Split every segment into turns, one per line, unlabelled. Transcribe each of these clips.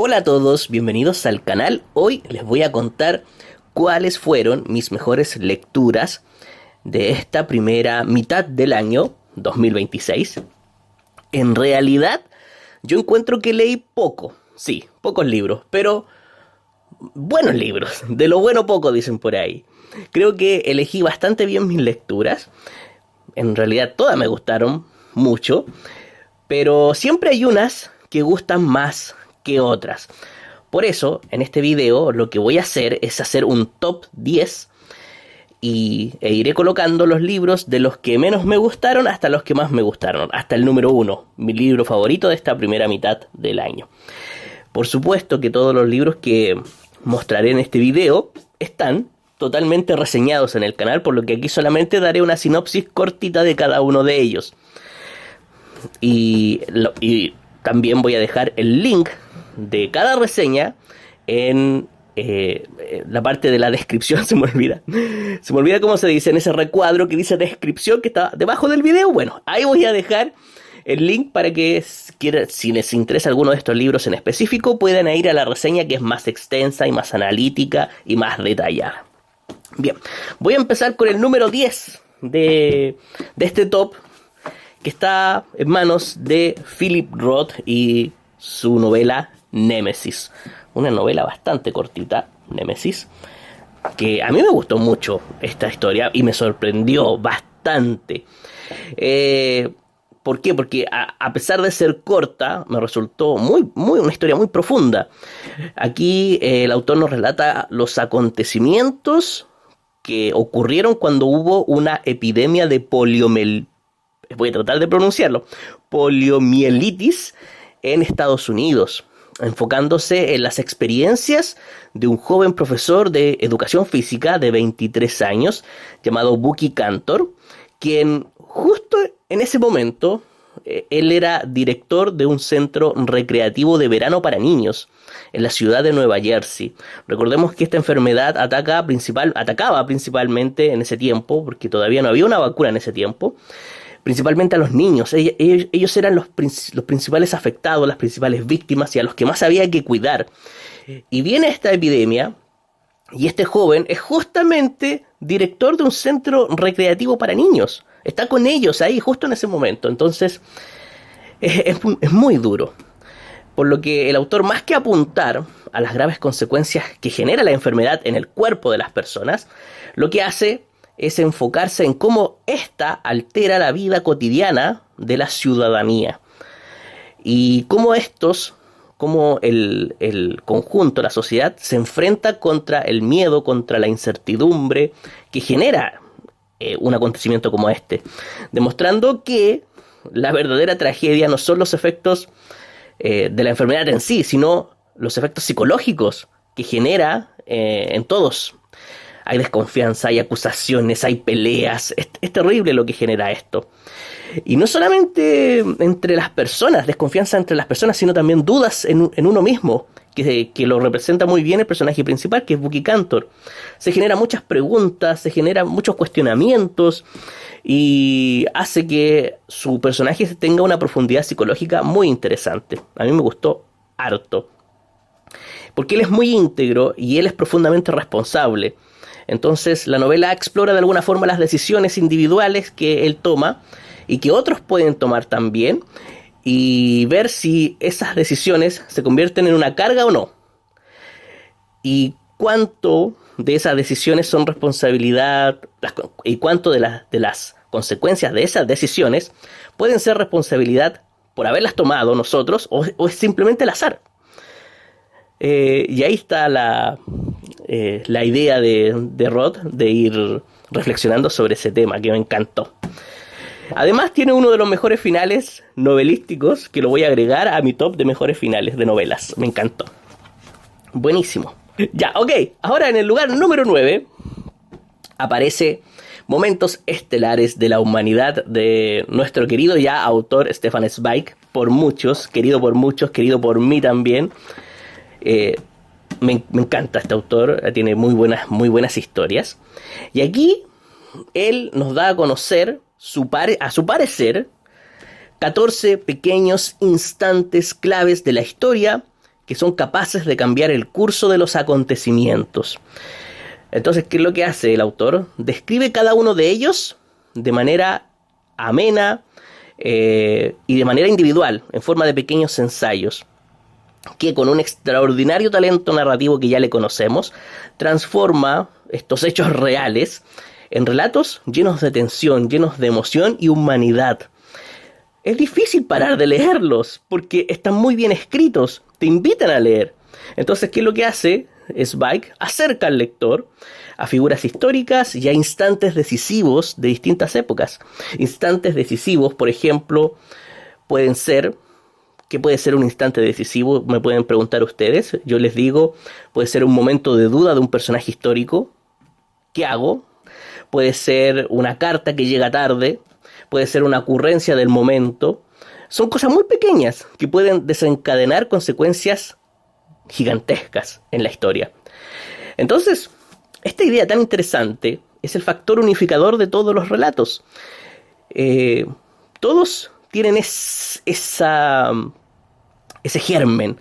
Hola a todos, bienvenidos al canal. Hoy les voy a contar cuáles fueron mis mejores lecturas de esta primera mitad del año 2026. En realidad, yo encuentro que leí poco, sí, pocos libros, pero buenos libros, de lo bueno poco dicen por ahí. Creo que elegí bastante bien mis lecturas, en realidad todas me gustaron mucho, pero siempre hay unas que gustan más que otras. Por eso, en este video lo que voy a hacer es hacer un top 10 e iré colocando los libros de los que menos me gustaron hasta los que más me gustaron, hasta el número 1, mi libro favorito de esta primera mitad del año. Por supuesto que todos los libros que mostraré en este video están totalmente reseñados en el canal, por lo que aquí solamente daré una sinopsis cortita de cada uno de ellos. Y también voy a dejar el link de cada reseña en la parte de la descripción. Se me olvida cómo se dice en ese recuadro que dice descripción, que está debajo del video. Bueno, ahí voy a dejar el link para que si les interesa alguno de estos libros en específico puedan ir a la reseña, que es más extensa y más analítica y más detallada. Bien, voy a empezar con el número 10 de este top, que está en manos de Philip Roth y su novela Némesis. Una novela bastante cortita, Némesis, que a mí me gustó mucho esta historia y me sorprendió bastante. ¿Por qué? Porque a pesar de ser corta, me resultó una historia muy profunda. Aquí el autor nos relata los acontecimientos que ocurrieron cuando hubo una epidemia de voy a tratar de pronunciarlo, poliomielitis en Estados Unidos, enfocándose en las experiencias de un joven profesor de educación física de 23 años llamado Bucky Cantor, quien justo en ese momento él era director de un centro recreativo de verano para niños en la ciudad de Nueva Jersey. Recordemos que esta enfermedad atacaba principalmente en ese tiempo, porque todavía no había una vacuna en ese tiempo, principalmente a los niños. Ellos eran los principales afectados, las principales víctimas y a los que más había que cuidar. Y viene esta epidemia y este joven es justamente director de un centro recreativo para niños. Está con ellos ahí justo en ese momento. Entonces es muy duro. Por lo que el autor, más que apuntar a las graves consecuencias que genera la enfermedad en el cuerpo de las personas, lo que hace es enfocarse en cómo ésta altera la vida cotidiana de la ciudadanía. Y cómo el conjunto, la sociedad, se enfrenta contra el miedo, contra la incertidumbre que genera un acontecimiento como este. Demostrando que la verdadera tragedia no son los efectos de la enfermedad en sí, sino los efectos psicológicos que genera en todos. Hay desconfianza, hay acusaciones, hay peleas. Es terrible lo que genera esto. Y no solamente entre las personas, desconfianza entre las personas, sino también dudas en uno mismo, que lo representa muy bien el personaje principal, que es Bucky Cantor. Se generan muchas preguntas, se generan muchos cuestionamientos y hace que su personaje tenga una profundidad psicológica muy interesante. A mí me gustó harto, porque él es muy íntegro y él es profundamente responsable. Entonces la novela explora de alguna forma las decisiones individuales que él toma y que otros pueden tomar también, y ver si esas decisiones se convierten en una carga o no, y cuánto de esas decisiones son responsabilidad y cuánto de las consecuencias de esas decisiones pueden ser responsabilidad por haberlas tomado nosotros o es simplemente el azar. Y ahí está la idea de Roth de ir reflexionando sobre ese tema, que me encantó. Además tiene uno de los mejores finales novelísticos, que lo voy a agregar a mi top de mejores finales de novelas. Me encantó. Buenísimo. Ya, ok. Ahora en el lugar número 9 aparece Momentos Estelares de la Humanidad, de nuestro querido ya autor Stefan Zweig. Querido por mí también. Me encanta este autor, tiene muy buenas historias. Y aquí él nos da a conocer, a su parecer, 14 pequeños instantes claves de la historia que son capaces de cambiar el curso de los acontecimientos. Entonces, ¿qué es lo que hace el autor? Describe cada uno de ellos de manera amena y de manera individual, en forma de pequeños ensayos, que con un extraordinario talento narrativo que ya le conocemos, transforma estos hechos reales en relatos llenos de tensión, llenos de emoción y humanidad. Es difícil parar de leerlos, porque están muy bien escritos, te invitan a leer. Entonces, ¿qué es lo que hace Zweig? Acerca al lector a figuras históricas y a instantes decisivos de distintas épocas. Instantes decisivos, por ejemplo, pueden ser... ¿Qué puede ser un instante decisivo? Me pueden preguntar ustedes. Yo les digo, puede ser un momento de duda de un personaje histórico. ¿Qué hago? Puede ser una carta que llega tarde. Puede ser una ocurrencia del momento. Son cosas muy pequeñas que pueden desencadenar consecuencias gigantescas en la historia. Entonces, esta idea tan interesante es el factor unificador de todos los relatos. Todos tienen ese germen,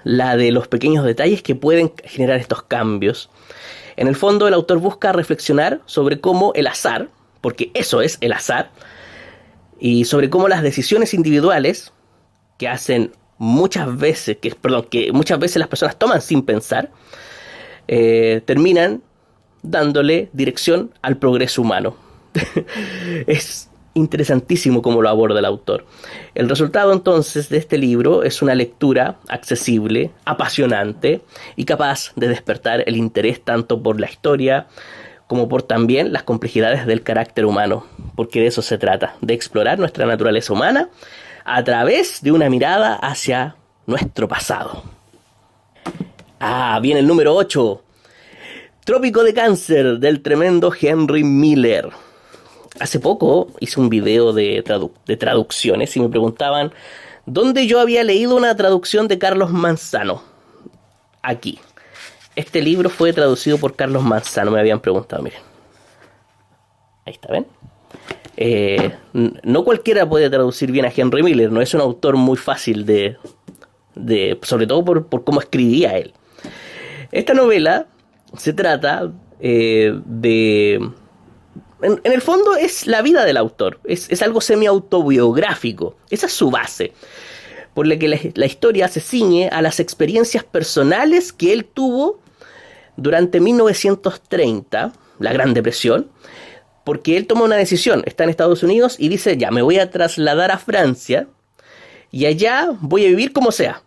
la de los pequeños detalles que pueden generar estos cambios. En el fondo, el autor busca reflexionar sobre cómo el azar, porque eso es el azar, y sobre cómo las decisiones individuales que hacen muchas veces, que muchas veces las personas toman sin pensar, terminan dándole dirección al progreso humano. Es interesantísimo cómo lo aborda el autor. El resultado entonces de este libro es una lectura accesible, apasionante y capaz de despertar el interés tanto por la historia como por también las complejidades del carácter humano, porque de eso se trata, de explorar nuestra naturaleza humana a través de una mirada hacia nuestro pasado. Viene el número 8, Trópico de Cáncer, del tremendo Henry Miller. Hace poco hice un video de traducciones y me preguntaban dónde yo había leído una traducción de Carlos Manzano. Aquí. Este libro fue traducido por Carlos Manzano, me habían preguntado, miren. Ahí está, ¿ven? No cualquiera puede traducir bien a Henry Miller, no es un autor muy fácil sobre todo por cómo escribía él. Esta novela se trata de... En el fondo es la vida del autor, es algo semi-autobiográfico, esa es su base, por la que la historia se ciñe a las experiencias personales que él tuvo durante 1930, la Gran Depresión, porque él toma una decisión, está en Estados Unidos y dice, ya, me voy a trasladar a Francia y allá voy a vivir como sea.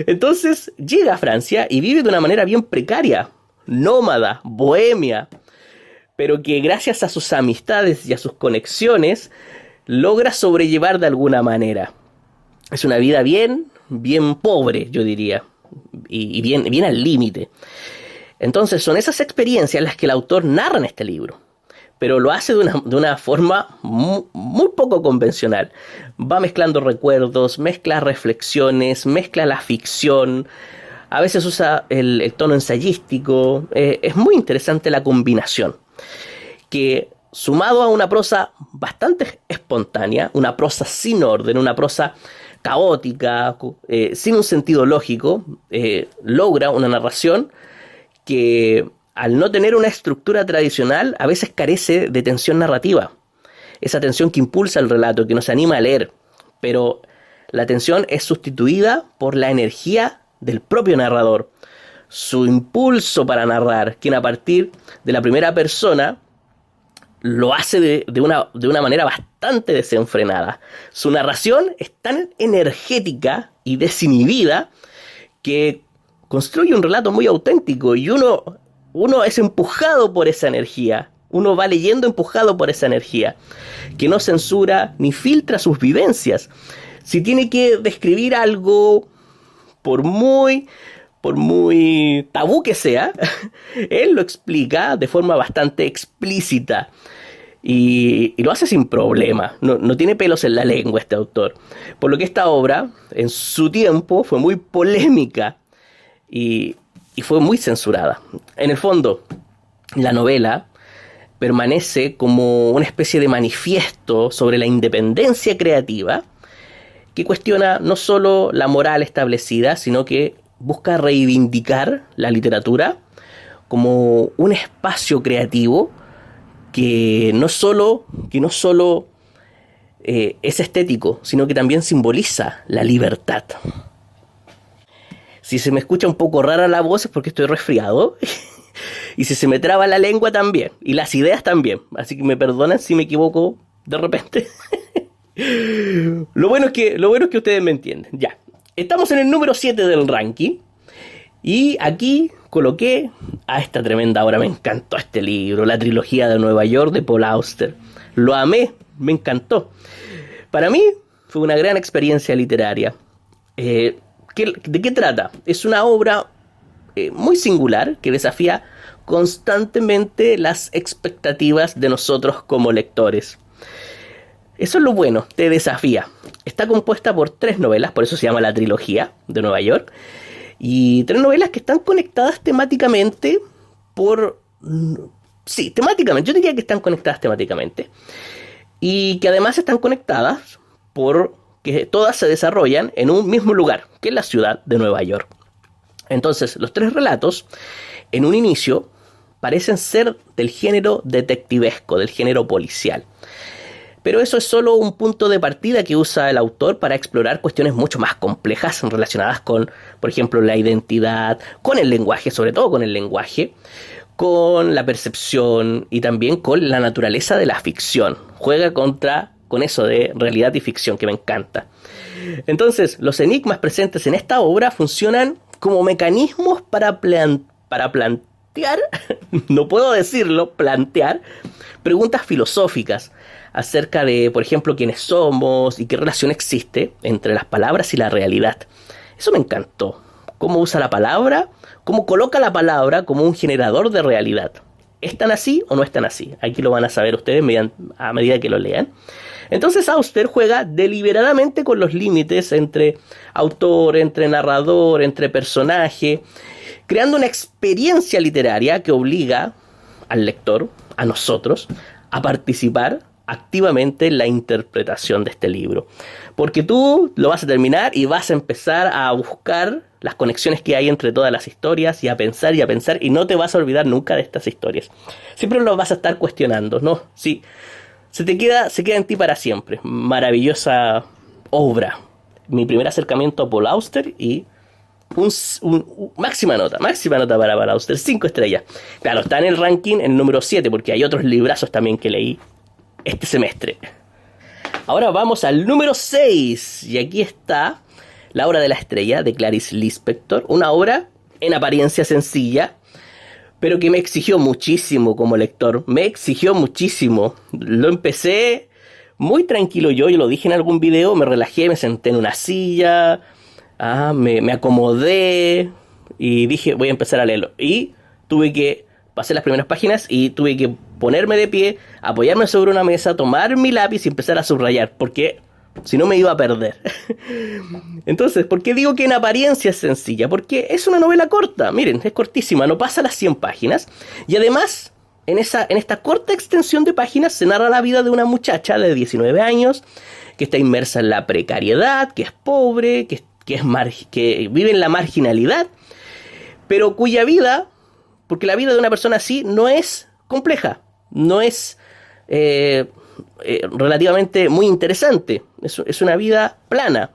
Entonces llega a Francia y vive de una manera bien precaria, nómada, bohemia, pero que gracias a sus amistades y a sus conexiones logra sobrellevar de alguna manera. Es una vida bien pobre, yo diría, y bien al límite. Entonces son esas experiencias las que el autor narra en este libro, pero lo hace de una forma muy poco convencional. Va mezclando recuerdos, mezcla reflexiones, mezcla la ficción, a veces usa el tono ensayístico. Es muy interesante la combinación, que sumado a una prosa bastante espontánea, una prosa sin orden, una prosa caótica, sin un sentido lógico, logra una narración que al no tener una estructura tradicional a veces carece de tensión narrativa, esa tensión que impulsa el relato, que nos anima a leer, pero la tensión es sustituida por la energía del propio narrador, su impulso para narrar, quien a partir de la primera persona lo hace de una manera bastante desenfrenada. Su narración es tan energética y desinhibida que construye un relato muy auténtico y uno es empujado por esa energía. Uno va leyendo empujado por esa energía, que no censura ni filtra sus vivencias. Si tiene que describir algo, por muy tabú que sea, él lo explica de forma bastante explícita y lo hace sin problema. No tiene pelos en la lengua este autor, por lo que esta obra en su tiempo fue muy polémica y fue muy censurada. En el fondo, la novela permanece como una especie de manifiesto sobre la independencia creativa que cuestiona no solo la moral establecida, sino que busca reivindicar la literatura como un espacio creativo que no solo es estético, sino que también simboliza la libertad. Si se me escucha un poco rara la voz es porque estoy resfriado. Y si se me traba la lengua también. Y las ideas también. Así que me perdonan si me equivoco de repente. Lo bueno es que ustedes me entienden. Ya. Estamos en el número 7 del ranking. Y aquí coloqué a esta tremenda obra. Me encantó este libro. La trilogía de Nueva York de Paul Auster. Lo amé. Me encantó. Para mí fue una gran experiencia literaria. ¿De qué trata? Es una obra muy singular que desafía constantemente las expectativas de nosotros como lectores. Eso es lo bueno, te desafía. Está compuesta por 3 novelas, por eso se llama la trilogía de Nueva York, y 3 novelas que están conectadas temáticamente temáticamente, yo diría que están conectadas temáticamente, y que además están conectadas porque todas se desarrollan en un mismo lugar, que es la ciudad de Nueva York. Entonces, los 3 relatos, en un inicio, parecen ser del género detectivesco, del género policial. Pero eso es solo un punto de partida que usa el autor para explorar cuestiones mucho más complejas relacionadas con, por ejemplo, la identidad, con el lenguaje, sobre todo con el lenguaje, con la percepción y también con la naturaleza de la ficción. Juega con eso de realidad y ficción que me encanta. Entonces, los enigmas presentes en esta obra funcionan como mecanismos para plantear, no puedo decirlo, plantear preguntas filosóficas acerca de, por ejemplo, quiénes somos y qué relación existe entre las palabras y la realidad. Eso me encantó. Cómo usa la palabra, cómo coloca la palabra como un generador de realidad. ¿Es tan así o no es tan así? Aquí lo van a saber ustedes a medida que lo lean. Entonces Auster juega deliberadamente con los límites entre autor, entre narrador, entre personaje, creando una experiencia literaria que obliga al lector, a nosotros, a participar activamente en la interpretación de este libro. Porque tú lo vas a terminar y vas a empezar a buscar las conexiones que hay entre todas las historias y a pensar y no te vas a olvidar nunca de estas historias. Siempre lo vas a estar cuestionando, ¿no? Sí, se queda en ti para siempre. Maravillosa obra. Mi primer acercamiento a Paul Auster y máxima nota para Paul Auster, 5 estrellas. Claro, está en el ranking en el número 7 porque hay otros librazos también que leí este semestre. Ahora vamos al número 6 y aquí está La Hora de la Estrella de Clarice Lispector, una obra en apariencia sencilla, pero que me exigió muchísimo como lector, me exigió muchísimo. Lo empecé muy tranquilo yo lo dije en algún video, me relajé, me senté en una silla, me acomodé y dije voy a empezar a leerlo. Y pasé las primeras páginas y tuve que ponerme de pie, apoyarme sobre una mesa, tomar mi lápiz y empezar a subrayar, porque si no me iba a perder. Entonces, ¿por qué digo que en apariencia es sencilla? Porque es una novela corta, miren, es cortísima, no pasa las 100 páginas. Y además, en esta corta extensión de páginas se narra la vida de una muchacha de 19 años que está inmersa en la precariedad, que es pobre, que vive en la marginalidad, pero cuya vida, porque la vida de una persona así no es compleja, no es relativamente muy interesante, es una vida plana,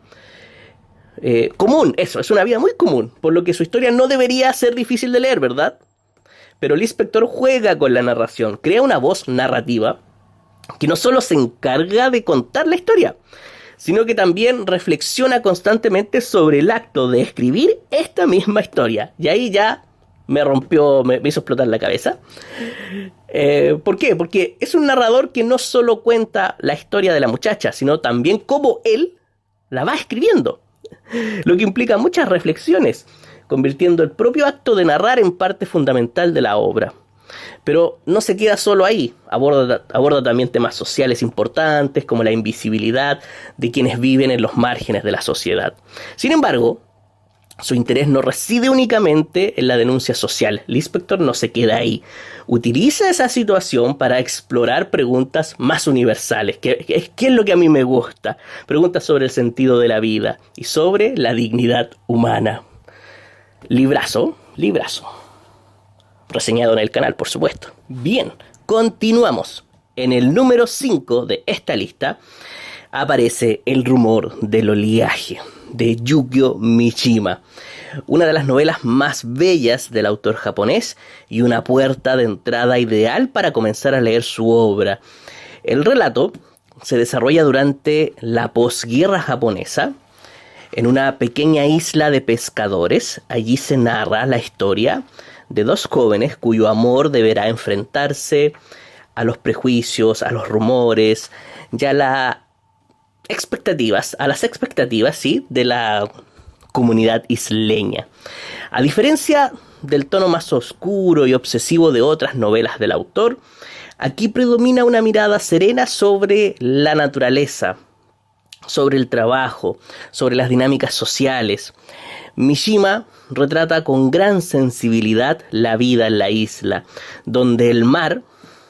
común, es una vida muy común, por lo que su historia no debería ser difícil de leer, ¿verdad? Pero Lispector juega con la narración, crea una voz narrativa que no solo se encarga de contar la historia, sino que también reflexiona constantemente sobre el acto de escribir esta misma historia. Y ahí ya me hizo explotar la cabeza. ¿Por qué? Porque es un narrador que no solo cuenta la historia de la muchacha, sino también cómo él la va escribiendo. Lo que implica muchas reflexiones, convirtiendo el propio acto de narrar en parte fundamental de la obra. Pero no se queda solo ahí, aborda también temas sociales importantes como la invisibilidad de quienes viven en los márgenes de la sociedad. Sin embargo, Su interés no reside únicamente en la denuncia social. Lispector no se queda ahí. Utiliza esa situación para explorar preguntas más universales, que es lo que a mí me gusta. Preguntas sobre el sentido de la vida y sobre la dignidad humana. Librazo. Reseñado en el canal, por supuesto. Bien, continuamos. En el número 5 de esta lista aparece El rumor del oleaje, de Yukio Mishima, una de las novelas más bellas del autor japonés y una puerta de entrada ideal para comenzar a leer su obra. El relato se desarrolla durante la posguerra japonesa, en una pequeña isla de pescadores. Allí se narra la historia de dos jóvenes cuyo amor deberá enfrentarse a los prejuicios, a los rumores y a las expectativas, ¿sí?, de la comunidad isleña. A diferencia del tono más oscuro y obsesivo de otras novelas del autor, aquí predomina una mirada serena sobre la naturaleza, sobre el trabajo, sobre las dinámicas sociales. Mishima retrata con gran sensibilidad la vida en la isla, donde el mar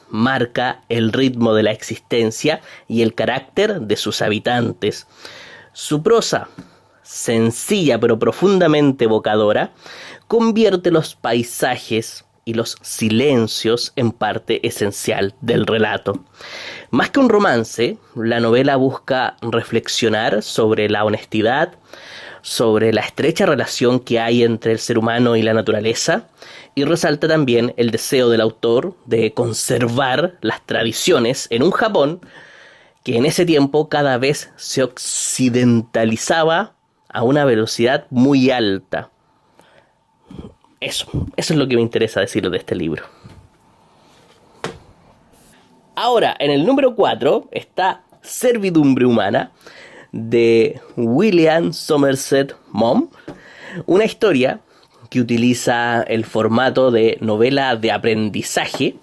marca el ritmo de la existencia y el carácter de sus habitantes. Su prosa, sencilla pero profundamente evocadora, convierte los paisajes y los silencios en parte esencial del relato. Más que un romance, la novela busca reflexionar sobre la honestidad, sobre la estrecha relación que hay entre el ser humano y la naturaleza, y resalta también el deseo del autor de conservar las tradiciones en un Japón que en ese tiempo cada vez se occidentalizaba a una velocidad muy alta. Eso es lo que me interesa decir de este libro. Ahora, en el número 4 está Servidumbre Humana, de William Somerset Maugham, una historia que utiliza el formato de novela de aprendizaje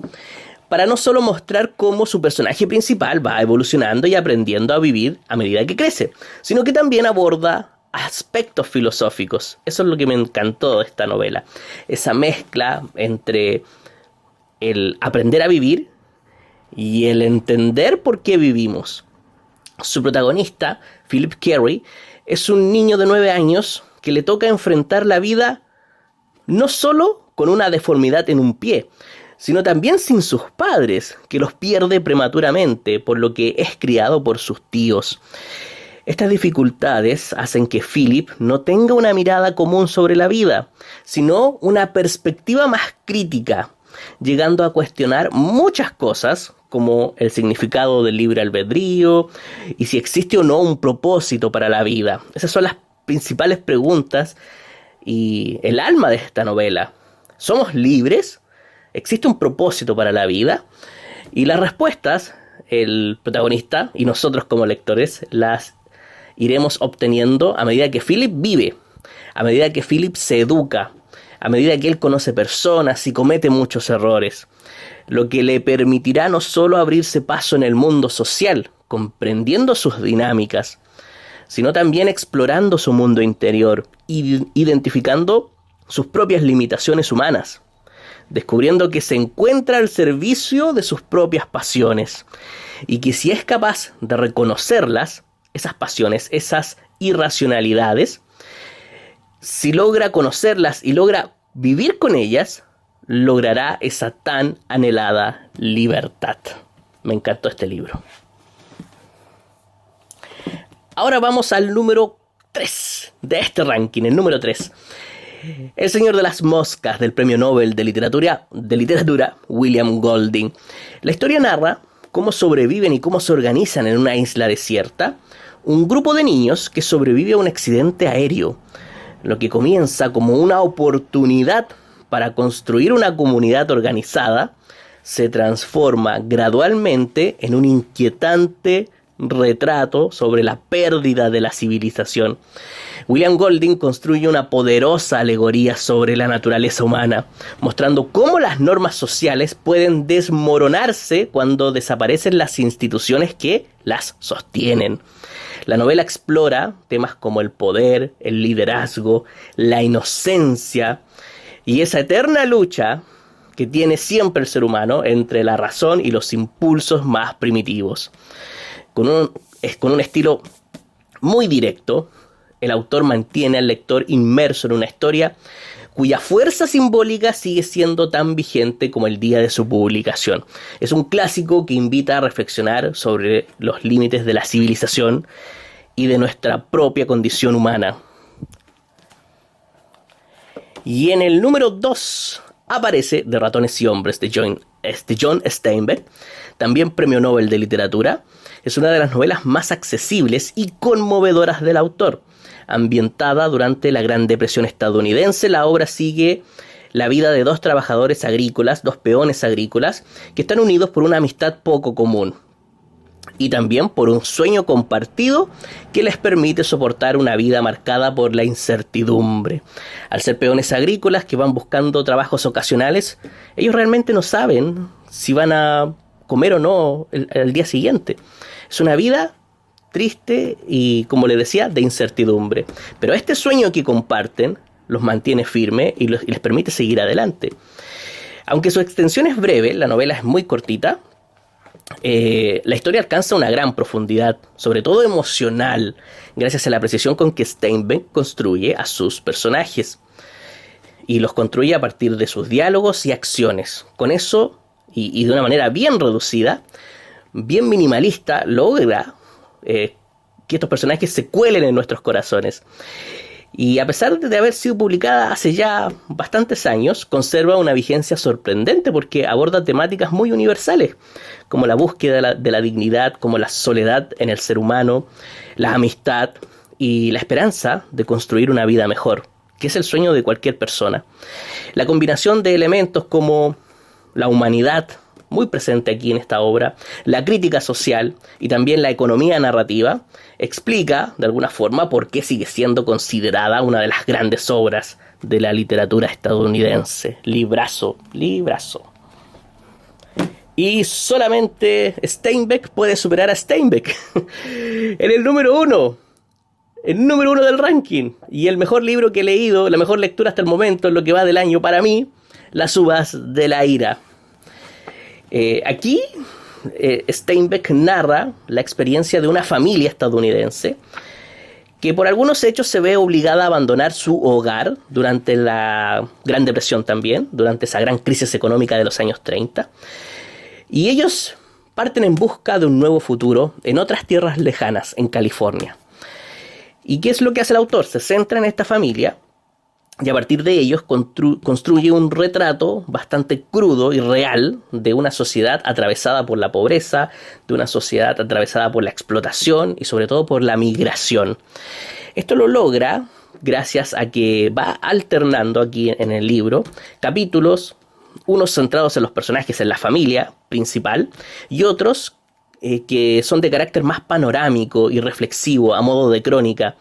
para no solo mostrar cómo su personaje principal va evolucionando y aprendiendo a vivir a medida que crece, sino que también aborda aspectos filosóficos. Eso es lo que me encantó de esta novela, esa mezcla entre el aprender a vivir y el entender por qué vivimos. Su protagonista, Philip Carey, es un niño de 9 años que le toca enfrentar la vida no solo con una deformidad en un pie, sino también sin sus padres, que los pierde prematuramente, por lo que es criado por sus tíos. Estas dificultades hacen que Philip no tenga una mirada común sobre la vida, sino una perspectiva más crítica, llegando a cuestionar muchas cosas, como el significado del libre albedrío y si existe o no un propósito para la vida. Esas son las principales preguntas y el alma de esta novela. ¿Somos libres? ¿Existe un propósito para la vida? Y las respuestas, el protagonista y nosotros como lectores las iremos obteniendo a medida que Philip vive, a medida que Philip se educa, a medida que él conoce personas y comete muchos errores, lo que le permitirá no solo abrirse paso en el mundo social, comprendiendo sus dinámicas, sino también explorando su mundo interior y identificando sus propias limitaciones humanas, descubriendo que se encuentra al servicio de sus propias pasiones y que si es capaz de reconocerlas, esas pasiones, esas irracionalidades, si logra conocerlas y logra vivir con ellas, logrará esa tan anhelada libertad. Me encantó este libro. Ahora vamos al número 3 de este ranking, el número 3. El Señor de las Moscas, del Premio Nobel de Literatura William Golding. La historia narra cómo sobreviven y cómo se organizan en una isla desierta un grupo de niños que sobrevive a un accidente aéreo, lo que comienza como una oportunidad para construir una comunidad organizada, se transforma gradualmente en un inquietante retrato sobre la pérdida de la civilización. William Golding construye una poderosa alegoría sobre la naturaleza humana, mostrando cómo las normas sociales pueden desmoronarse cuando desaparecen las instituciones que las sostienen. La novela explora temas como el poder, el liderazgo, la inocencia y esa eterna lucha que tiene siempre el ser humano entre la razón y los impulsos más primitivos. Con un estilo muy directo, el autor mantiene al lector inmerso en una historia cuya fuerza simbólica sigue siendo tan vigente como el día de su publicación. Es un clásico que invita a reflexionar sobre los límites de la civilización y de nuestra propia condición humana. Y en el número 2 aparece De ratones y hombres de John Steinbeck, también premio Nobel de literatura. Es una de las novelas más accesibles y conmovedoras del autor. Ambientada durante la Gran Depresión estadounidense, la obra sigue la vida de dos trabajadores agrícolas, dos peones agrícolas, que están unidos por una amistad poco común y también por un sueño compartido que les permite soportar una vida marcada por la incertidumbre. Al ser peones agrícolas que van buscando trabajos ocasionales, ellos realmente no saben si van a comer o no el día siguiente. Es una vida triste y, como les decía, de incertidumbre. Pero este sueño que comparten los mantiene firmes y les permite seguir adelante. Aunque su extensión es breve, la novela es muy cortita, la historia alcanza una gran profundidad, sobre todo emocional, gracias a la precisión con que Steinbeck construye a sus personajes. Y los construye a partir de sus diálogos y acciones. Con eso, y de una manera bien reducida, bien minimalista, logra que estos personajes se cuelen en nuestros corazones. Y a pesar de haber sido publicada hace ya bastantes años, conserva una vigencia sorprendente porque aborda temáticas muy universales, como la búsqueda de la dignidad, como la soledad en el ser humano, la amistad y la esperanza de construir una vida mejor, que es el sueño de cualquier persona. La combinación de elementos como la humanidad, muy presente aquí en esta obra, la crítica social y también la economía narrativa, explica de alguna forma por qué sigue siendo considerada una de las grandes obras de la literatura estadounidense. Librazo. Y solamente Steinbeck puede superar a Steinbeck en el número 1. El número 1 del ranking. Y el mejor libro que he leído, la mejor lectura hasta el momento, en lo que va del año para mí, Las uvas de la ira. Aquí Steinbeck narra la experiencia de una familia estadounidense que por algunos hechos se ve obligada a abandonar su hogar durante la Gran Depresión también, durante esa gran crisis económica de los años 30. Y ellos parten en busca de un nuevo futuro en otras tierras lejanas, en California. ¿Y qué es lo que hace el autor? Se centra en esta familia y a partir de ellos construye un retrato bastante crudo y real de una sociedad atravesada por la pobreza, de una sociedad atravesada por la explotación y sobre todo por la migración. Esto lo logra gracias a que va alternando aquí en el libro capítulos, unos centrados en los personajes, en la familia principal, y otros que son de carácter más panorámico y reflexivo, a modo de crónica,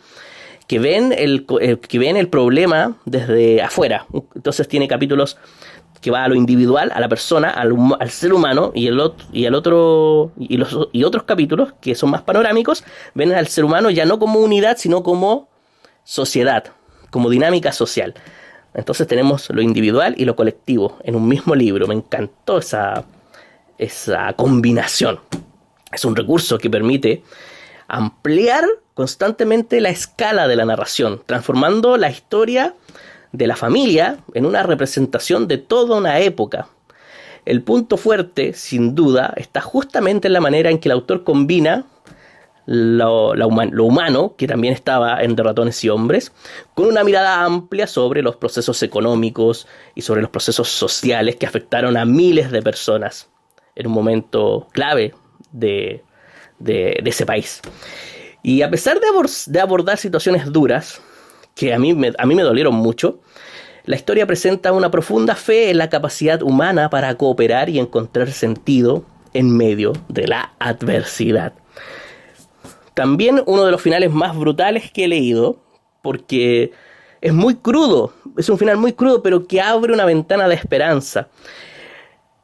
que ven el problema desde afuera. Entonces tiene capítulos que va a lo individual, a la persona, al ser humano, y otros capítulos que son más panorámicos ven al ser humano ya no como unidad, sino como sociedad, como dinámica social. Entonces tenemos lo individual y lo colectivo en un mismo libro. Me encantó esa combinación. Es un recurso que permite ampliar constantemente la escala de la narración, transformando la historia de la familia en una representación de toda una época. El punto fuerte, sin duda, está justamente en la manera en que el autor combina lo humano, que también estaba en De ratones y hombres, con una mirada amplia sobre los procesos económicos y sobre los procesos sociales que afectaron a miles de personas en un momento clave de ese país. Y a pesar de abordar situaciones duras, que a mí me dolieron mucho, la historia presenta una profunda fe en la capacidad humana para cooperar y encontrar sentido en medio de la adversidad. También uno de los finales más brutales que he leído, porque es muy crudo, es un final muy crudo, pero que abre una ventana de esperanza.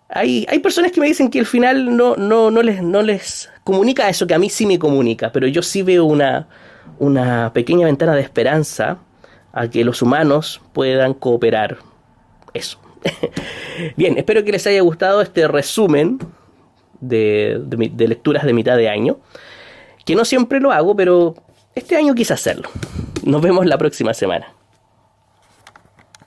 Hay personas que me dicen que el final no les comunica eso que a mí sí me comunica, pero yo sí veo una pequeña ventana de esperanza a que los humanos puedan cooperar. Eso. Bien, espero que les haya gustado este resumen de lecturas de mitad de año, que no siempre lo hago, pero este año quise hacerlo. Nos vemos la próxima semana.